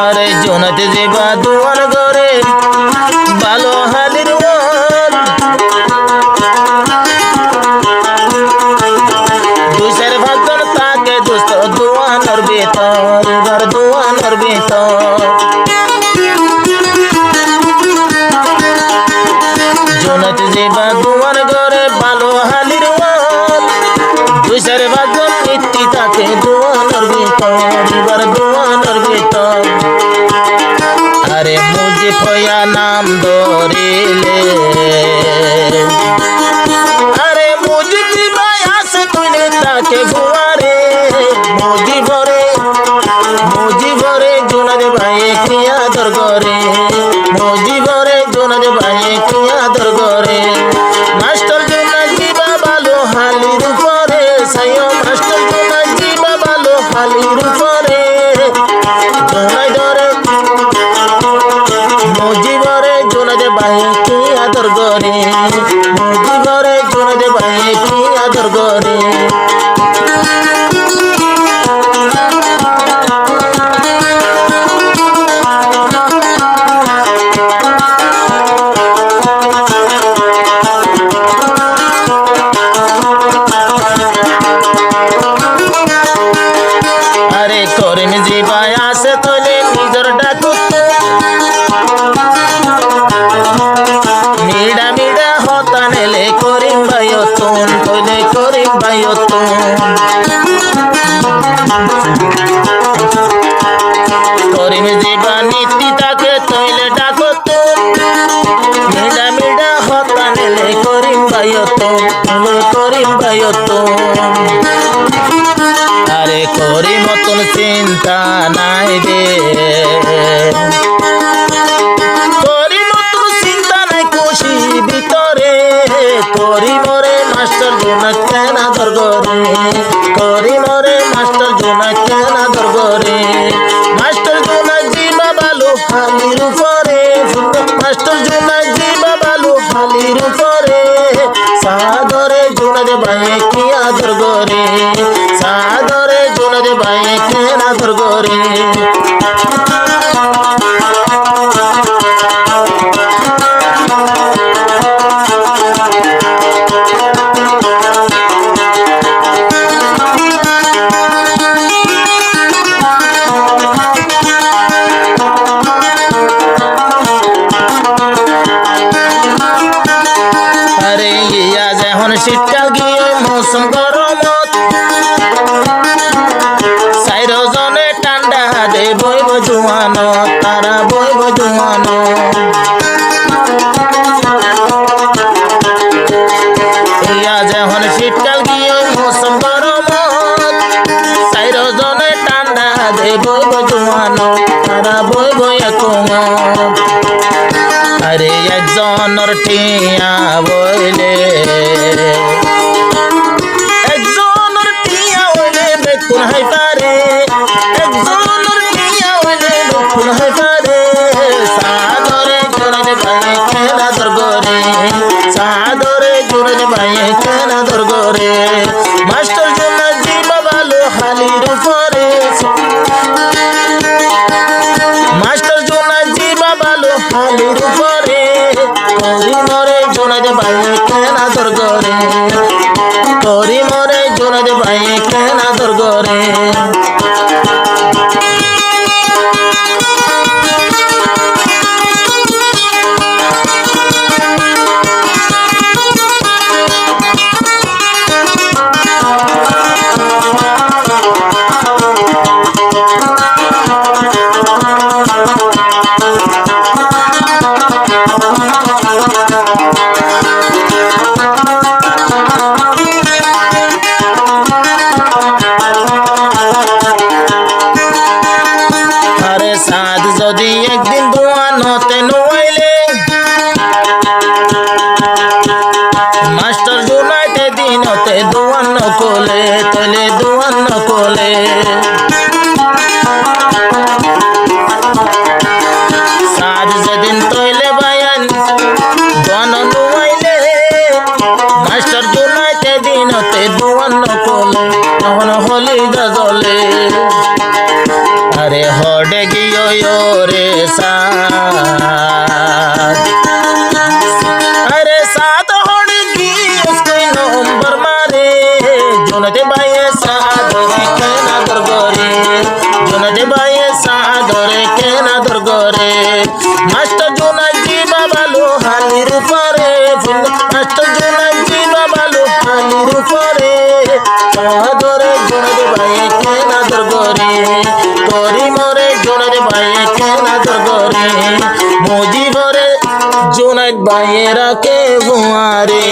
আরে জোনাতে যেবা দুয়ার ঘরে ভালো হালির মন দুই চার ভাগন তাকে দোস্ত দুয়ানোর ভিতর এবার দুয়ানোর ভিতর জোনাতে যেবা দুয়ার ঘরে ভালো হালির মন দুই চার ভাগন নিত্যি তাকে দুয়ানোর ভিতর এবার দুয়ানোর ভিতর আরে মুজি ফয়া নাম ধরিলে আরে মুজি ভাই আসে তুইলে তাকে ভুয়ারে মুজি ভরে জোনারে ভাই কি আদর করে মুজি ভরে জোনারে ভাই কি আদর করে মাস্টার জোনা জিবা ভালো হালির উপরে সাইও মাস্টার জোনা জিবা ভালো হালির উপরে জোনাই ধরে মুজিবরে জোনারে ভাই কি আদর করে মুজিবরে জোনারে ভাই কি আদর করে আরে করিম জিবাই আসে তোলে নিজর ডাকুত মিডা মিডা হতা নেলে করিম ভাইয়তুন তোলে করিম ভাইয়তুন করিম জিবা নীতি তাকে তোলে ডাকুত মিডা মিডা হতা নেলে করিম ভাইয়তুন তোলে করিম ভাইয়তুন আরে করি মতন চিন্তা নাই রে করি মতন চিন্তা নাই খুশি ভিতরে করি মরে মাস্টার জোনা কেন দরগরে করি মরে মাস্টার জোনা কেন দরগরে মাস্টার জোনা জিবা ভালো হালির উপরে মাস্টার জোনা জিবা ভালো হালির উপরে সাদরে জোনারে ভাই কি আদর করে সাদরে জোনারে ভাই কেন আদর করে আরে ইয়া যখন শীতকাল গিয়ে মৌসুম গরমত সাইরো জনে ঠান্ডা দে বইব জুয়ানো তারা বইব জুয়ানো ইয়া যখন শীতকাল গিয়ে মৌসুম গরমত সাইরো জনে ঠান্ডা দে বইব জুয়ানো তারা বইব একমত আরে একজনের টিয়া বইলে একজনের টিয়া হইলে বেকুন হাই পারে একজনের টিয়া হইলে বেকুন হাই পারে সাদরে জোনারে ভাই খেলা দরগরে সাদরে জোনারে ভাই খেলা দরগরে মাস্টার জোনা জিবা ভালো হালির উপরে মাস্টার জোনা জিবা ভালো হালির উপরে করি মরে জোনারে ভাই কেন আদর করে করি মরে জোনারে ভাই কেন আদর করে করে साथ अरे साथ होने की उसके नंबर मारे जुनते भाई साथ रे केना दरगरे जुनते भाई साथ रे केना दरगरे मास्टर जुना जी बाबा लोहानिर परे मास्टर जुना जी बाबा लोहानिर परे ধরে জোনারে ভাই কেনা দরগরে তোরি মরে জোনারে ভাই কেনা দরগরে মুজি ভরে জোনাইত ভাইয়েরা কে বুয়ারে